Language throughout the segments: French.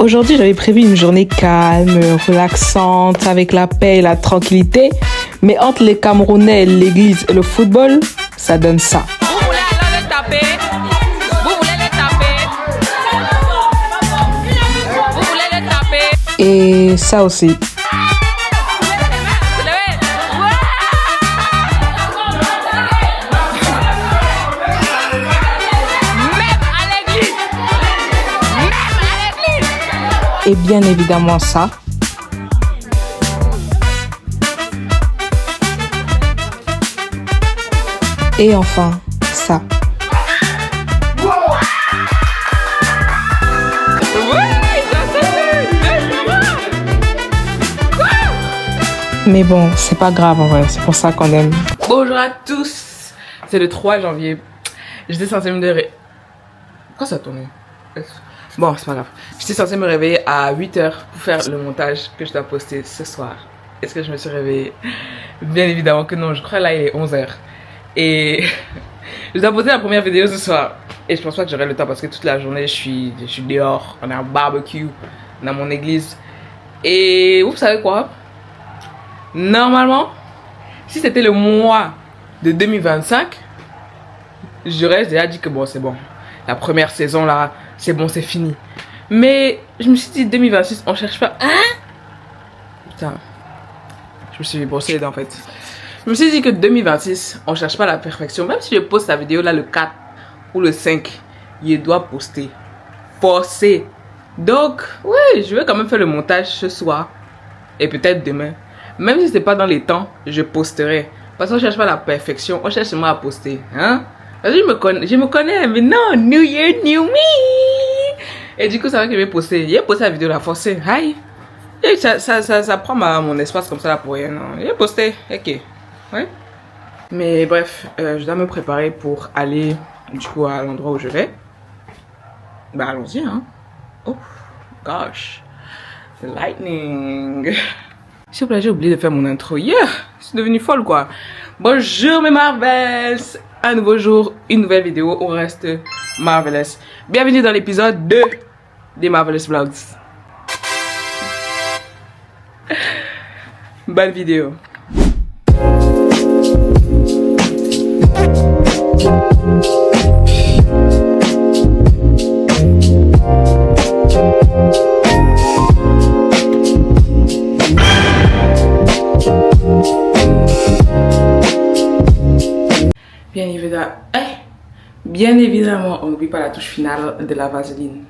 Aujourd'hui, j'avais prévu une journée calme, relaxante, avec la paix et la tranquillité. Mais entre les Camerounais, l'église et le football, ça donne ça. Vous voulez aller les taper? Vous voulez les taper? Vous voulez les taper? Et ça aussi. Et bien évidemment ça. Et enfin, ça. Mais bon, c'est pas grave en vrai, c'est pour ça qu'on aime. Bonjour à tous, c'est le 3 janvier. J'étais censée me réveiller. Pourquoi ça tourne? Bon, c'est pas grave. J'étais censée me réveiller à 8h pour faire le montage que je dois poster ce soir. Est-ce que je me suis réveillée? Bien évidemment que non, je crois là il est 11h. Et je dois poster la première vidéo ce soir. Et je pense pas que j'aurai le temps parce que toute la journée je suis dehors. On a un barbecue dans mon église. Et vous savez quoi? Normalement, si c'était le mois de 2025, j'aurais déjà dit que bon, c'est bon. La première saison là, c'est bon, c'est fini. Mais je me suis dit 2026, on cherche pas. Hein? Putain. Je me suis brossé les dents en fait. Je me suis dit que 2026, on cherche pas la perfection. Même si je poste la vidéo là le 4 ou le 5, je dois poster. Forcer. Donc, oui, je vais quand même faire le montage ce soir. Et peut-être demain. Même si c'est pas dans les temps, je posterai. Parce qu'on cherche pas la perfection, on cherche seulement à poster. Hein? Parce que je me connais, mais non, New Year, New Me. Et du coup, c'est vrai que je vais poster. J'ai posté la vidéo là, forcé. Hi. Et ça prend mon espace comme ça là pour rien. Non. J'ai posté. Ok. Ouais. Mais bref, je dois me préparer pour aller du coup à l'endroit où je vais. Bah allons-y, hein. Oh, gosh. The lightning. S'il vous plaît, j'ai oublié de faire mon intro. Yeah, je suis devenue folle quoi. Bonjour mes Marvels. Un nouveau jour, une nouvelle vidéo. On reste Marvelous. Bienvenue dans l'épisode 2 des Marvelous Vlogs. Bonne vidéo. Bien évidemment, on n'oublie pas la touche finale de la vaseline.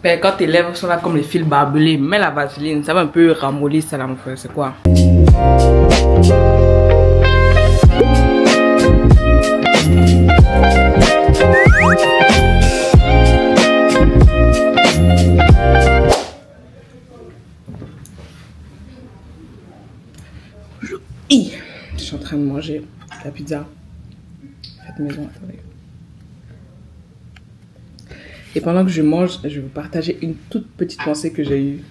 Ben, quand tes lèvres sont là comme les fils barbelés, mets la vaseline, ça va un peu ramollir ça là mon frère, c'est quoi? Je suis en train de manger la pizza. Faites maison, attendez. Et pendant que je mange, je vais vous partager une toute petite pensée que j'ai eue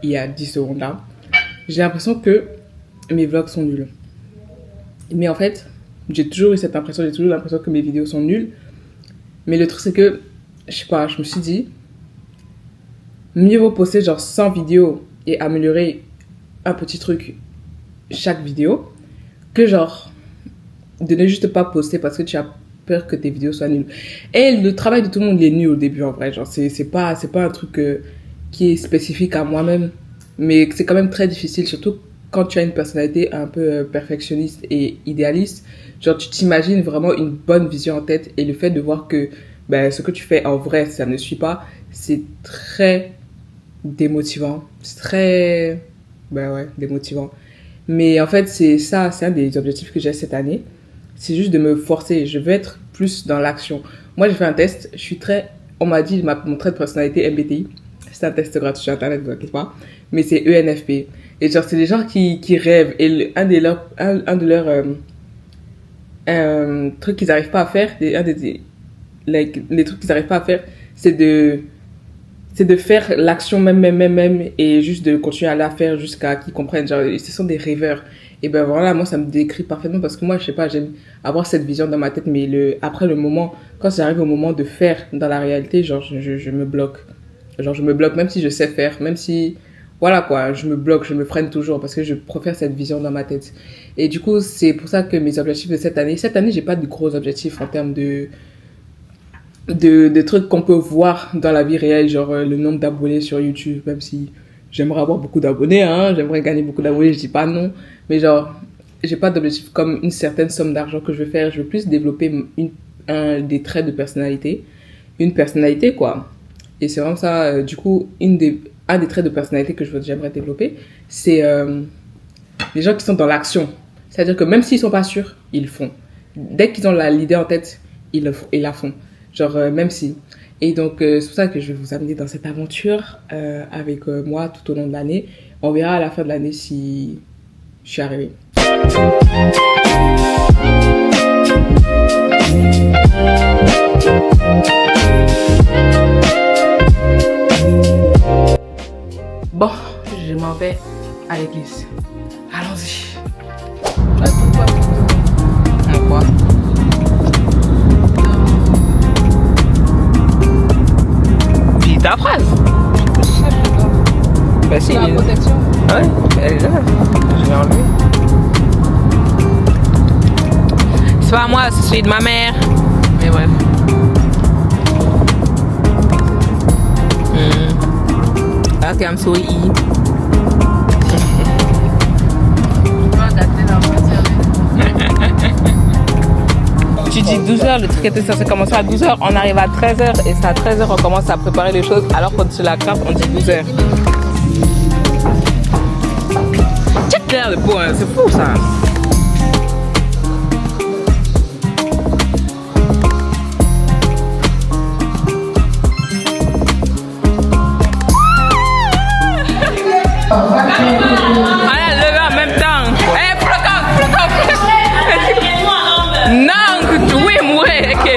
il y a 10 secondes là. J'ai l'impression que mes vlogs sont nuls. Mais en fait, j'ai toujours eu cette impression, j'ai toujours l'impression que mes vidéos sont nulles. Mais le truc c'est que, je sais pas, je me suis dit, mieux vaut poster genre 100 vidéos et améliorer un petit truc chaque vidéo, que genre de ne juste pas poster parce que tu as peur que tes vidéos soient nulles. Et le travail de tout le monde il est nul au début en vrai, genre c'est pas un truc qui est spécifique à moi-même, mais c'est quand même très difficile, surtout quand tu as une personnalité un peu perfectionniste et idéaliste. Genre tu t'imagines vraiment une bonne vision en tête et le fait de voir que ben, ce que tu fais en vrai ça ne suit pas, c'est très démotivant, c'est très démotivant. Mais en fait c'est un des objectifs que j'ai cette année. C'est juste de me forcer. Je veux être plus dans l'action. Moi, j'ai fait un test. On m'a dit mon trait de personnalité MBTI. C'est un test gratuit sur Internet, ne vous inquiétez pas. Mais c'est ENFP. Et genre, c'est des gens qui rêvent. Et un de leurs trucs qu'ils n'arrivent pas à faire, les trucs qu'ils n'arrivent pas à faire, c'est de faire l'action même et juste de continuer à la faire jusqu'à qu'ils comprennent. Genre, ce sont des rêveurs. Et ben voilà, moi ça me décrit parfaitement parce que moi je sais pas, j'aime avoir cette vision dans ma tête, mais après le moment, quand j'arrive au moment de faire dans la réalité, genre je me bloque. Genre, je me bloque, même si je sais faire, même si, voilà quoi, je me bloque, je me freine toujours parce que je préfère cette vision dans ma tête. Et du coup, c'est pour ça que mes objectifs de cette année, j'ai pas de gros objectifs en termes de trucs qu'on peut voir dans la vie réelle, genre le nombre d'abonnés sur YouTube, même si j'aimerais avoir beaucoup d'abonnés, hein, j'aimerais gagner beaucoup d'abonnés, je dis pas non, mais genre, j'ai pas d'objectif comme une certaine somme d'argent que je veux faire, je veux plus développer des traits de personnalité, une personnalité quoi. Et c'est vraiment ça, du coup, un des traits de personnalité que j'aimerais développer, c'est les gens qui sont dans l'action. C'est-à-dire que même s'ils sont pas sûrs, ils le font. Dès qu'ils ont l'idée en tête, ils la font. Genre, même si. Et donc, c'est pour ça que je vais vous amener dans cette aventure avec moi tout au long de l'année. On verra à la fin de l'année si je suis arrivée. Bon, je m'en vais à l'église. Allons-y. Pourquoi? Dis ta phrase. Bah si. La protection. Ouais, elle est là. Je l'ai enlevée. C'est pas moi, c'est celui de ma mère. Mais bref. Ok, I'm so eat. Tu dis 12h, le truc était censé commencer à 12h, on arrive à 13h et c'est à 13h on commence à préparer les choses alors qu'on se la crape, on dit 12h. Check l'air de peau, hein, c'est fou ça. Allez, levez en même temps. Eh, flocon. Non, oui, mourir, ok.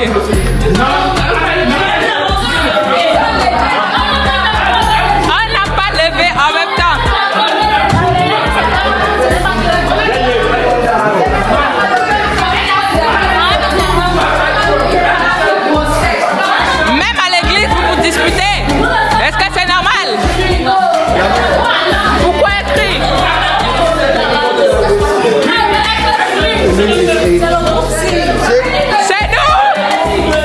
On n'a pas levé en même temps. Même à l'église, vous vous disputez. Est-ce que c'est normal? Pourquoi écrit? C'est nous.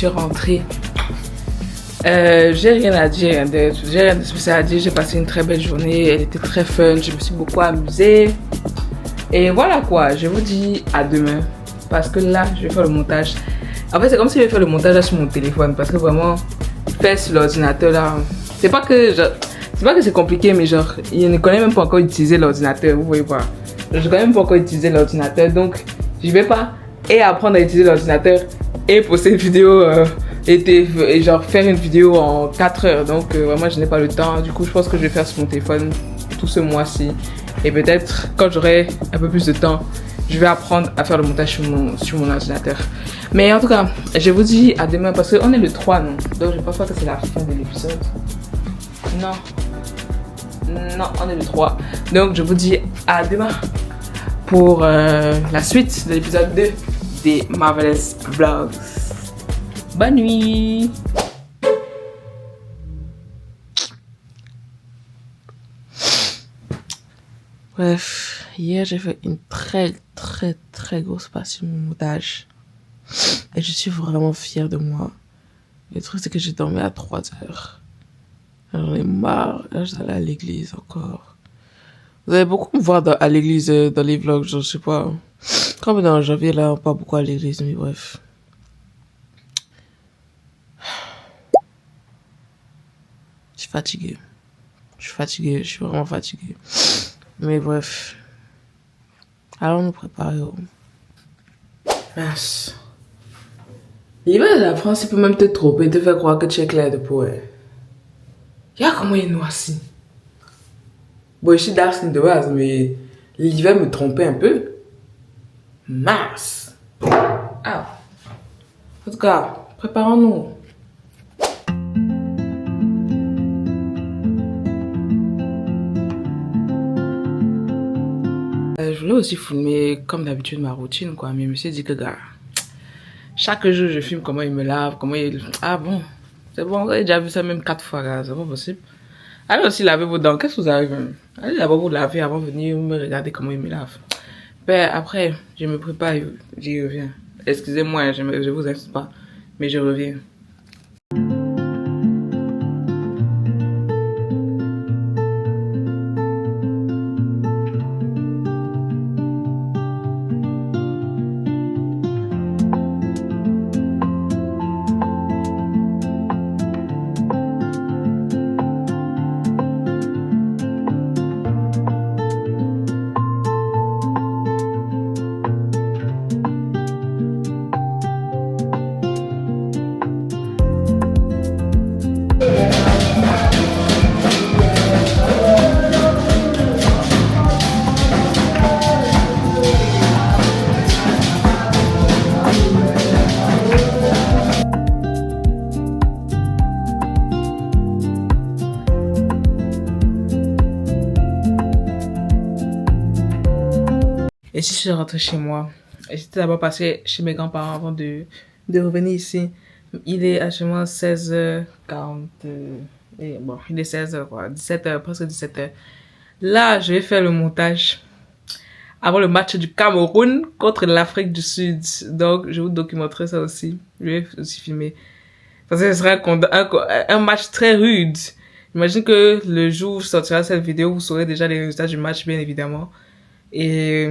suis rentrée. J'ai rien à dire, j'ai rien de spécial à dire. J'ai passé une très belle journée, elle était très fun, je me suis beaucoup amusée. Et voilà quoi, je vous dis à demain. Parce que là, je vais faire le montage. En fait, c'est comme si je vais faire le montage là sur mon téléphone. Parce que vraiment, faire sur l'ordinateur là, c'est pas que c'est compliqué, mais genre, je ne connais même pas encore utiliser l'ordinateur, vous voyez pas. Je connais même pas encore utiliser l'ordinateur, donc je vais pas apprendre à utiliser l'ordinateur et poster une vidéo et genre faire une vidéo en 4 heures. Donc vraiment, je n'ai pas le temps. Du coup, je pense que je vais faire sur mon téléphone tout ce mois-ci. Et peut-être quand j'aurai un peu plus de temps, je vais apprendre à faire le montage sur mon ordinateur. Mais en tout cas, je vous dis à demain parce qu'on est le 3, non? Donc je pense pas que c'est la fin de l'épisode. Non. Non, on est le 3. Donc je vous dis à demain pour la suite de l'épisode 2 des Marvelous Vlogs. Bonne nuit. Bref, hier j'ai fait une très grosse partie de mon montage. Et je suis vraiment fière de moi. Le truc c'est que j'ai dormi à 3 heures. J'en ai marre. Là, je suis allée à l'église encore. Vous allez beaucoup me voir à l'église dans les vlogs, genre, je sais pas. Comme dans janvier, là, on part beaucoup à l'église, mais bref. Je suis fatiguée. Je suis vraiment fatiguée. Mais bref. Allons nous préparer. Mince. L'hiver de la France, il peut même te tromper, te faire croire que tu es clair de peau. Regarde comment il est noirci. Bon, je suis dark skin de base, mais l'hiver me trompait un peu. Mince. Ah. En tout cas, préparons-nous. Je voulais aussi filmer comme d'habitude ma routine, quoi. Mais je me suis dit que, gars, chaque jour je filme comment il me lave, comment il... Ah bon, c'est bon, vous avez déjà vu ça même 4 fois, gars, c'est pas possible. Allez aussi laver vos dents, qu'est-ce que vous arrivez? Allez d'abord vous laver avant de venir me regarder comment il me lave. Ben après, je me prépare et j'y reviens. Excusez-moi, je vous insiste pas, mais je reviens. Et si je suis rentrée chez moi, et j'étais d'abord passée chez mes grands-parents avant de revenir ici. Il est actuellement 16h40. Et bon, il est 16h quoi, 17h, presque 17h. Là, je vais faire le montage avant le match du Cameroun contre l'Afrique du Sud. Donc, je vous documenterai ça aussi. Je vais aussi filmer. Parce que ce sera un match très rude. J'imagine que le jour où sortira cette vidéo, vous saurez déjà les résultats du match, bien évidemment. Et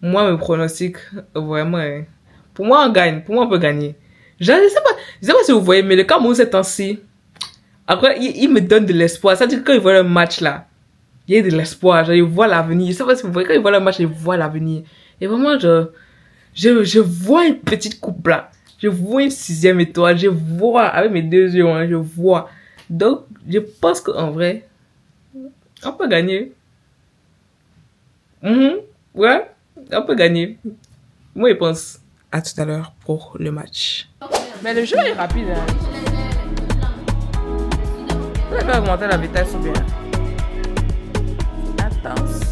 moi, mes pronostics, vraiment, pour moi, on gagne. Pour moi, on peut gagner. Je sais pas si vous voyez, mais le Cameroun, ces temps-ci, après, il me donne de l'espoir. Ça veut dire que quand il voit le match là, il y a de l'espoir. Genre, il voit l'avenir. Je sais pas si vous voyez, quand il voit le match, il voit l'avenir. Et vraiment, je vois une petite coupe là. Je vois une 6e étoile. Je vois, avec mes 2 yeux, hein, je vois. Donc, je pense qu'en vrai, on peut gagner. Ouais, on peut gagner. Moi, je pense. À tout à l'heure pour le match. Mais le jeu est rapide. Hein. Vous allez augmenter la vitesse ou bien? Attention.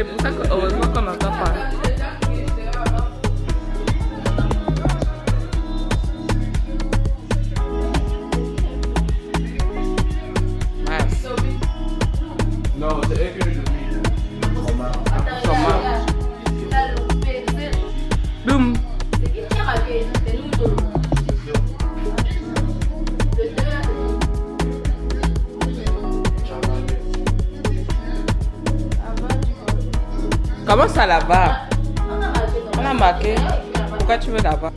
C'est pour ça que heureusement qu'on n'entend pas. Non, c'est eux que je dis. Boum. Comment ça là-bas? On a marqué. Pourquoi tu veux là-bas?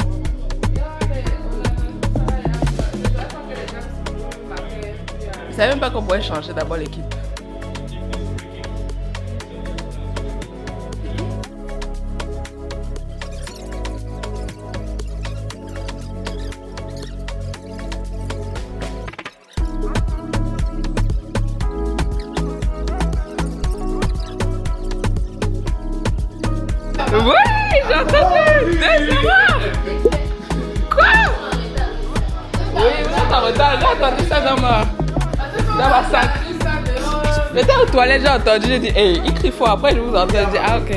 Je savais même pas qu'on pouvait changer d'abord l'équipe. Oui, j'ai entendu! Laisse-moi! Quoi? Oui, vous êtes en retard, j'ai entendu ça dans ma sac. J'étais aux toilettes, j'ai entendu, j'ai dit, hey, il crie fort. Après, je vous entends, j'ai dit, ah, ok.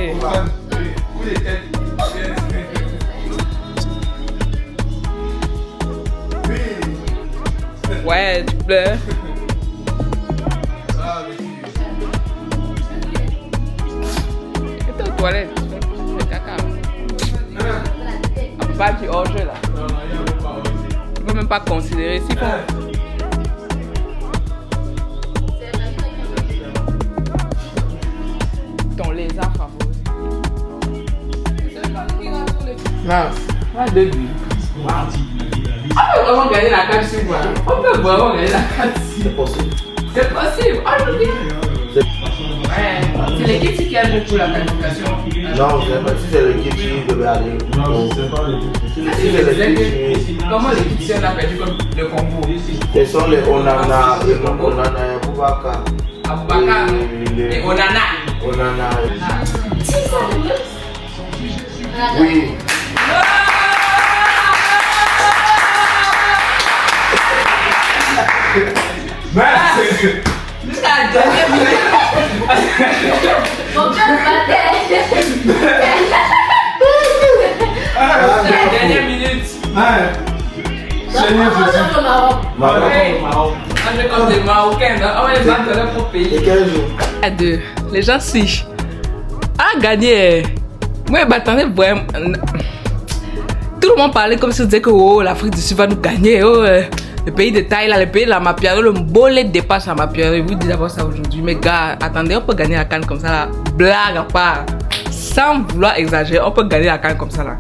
Ouais, tu pleures. J'étais aux toilettes, tu fais caca. Pas du hors-jeu là. Tu peux même pas considérer si bon. Ton lézard favori. Non, pas de but. On peut vraiment gagner la 4 sur moi. On peut vraiment gagner la 4 sur. C'est possible. C'est possible. Oh, je dis. Ouais. C'est l'équipe qui a joué pour la qualification. Non, si c'est l'équipe qui devait aller. Non, c'est pas l'équipe. Si c'est l'équipe qui. Comment l'équipe si on a perdu comme le Congo? Ce sont les Onana et Onana et Aboubakar. Aboubakar et Onana. Onana. Oui. Jusqu'à la dernière minute. La dernière minute. On est comme des Marocains, on va les battre dans leur propre pays. Et quel jour? À deux, les gens switch. Ah, gagné. Moi, je m'attendais vraiment. Tout le monde parlait comme si on disait que oh, l'Afrique du Sud va nous gagner. Oh, le pays de Thaïlande, le pays de la Mapiaro, le Mbolé dépasse la Mapiaro. Je vous dis d'abord ça aujourd'hui. Mais gars, attendez, on peut gagner la CAN comme ça là. Blague à part. Sans vouloir exagérer, on peut gagner la CAN comme ça là.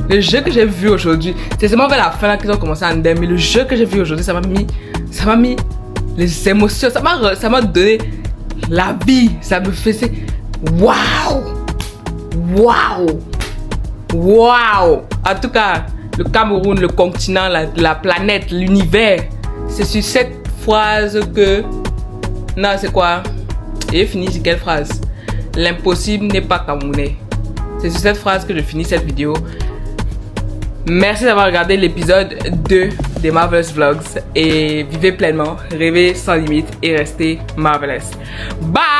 Le jeu que j'ai vu aujourd'hui, c'est seulement vers la fin là qu'ils ont commencé à ender. Mais le jeu que j'ai vu aujourd'hui, ça m'a mis les émotions. Ça m'a donné la vie. Ça me faisait waouh! Waouh! Waouh! En tout cas, le Cameroun, le continent, la planète, l'univers. C'est sur cette phrase que... Non, c'est quoi? Et fini sur quelle phrase? L'impossible n'est pas camerounais. C'est sur cette phrase que je finis cette vidéo. Merci d'avoir regardé l'épisode 2 des Marvelous Vlogs. Et vivez pleinement, rêvez sans limite et restez marvelous. Bye!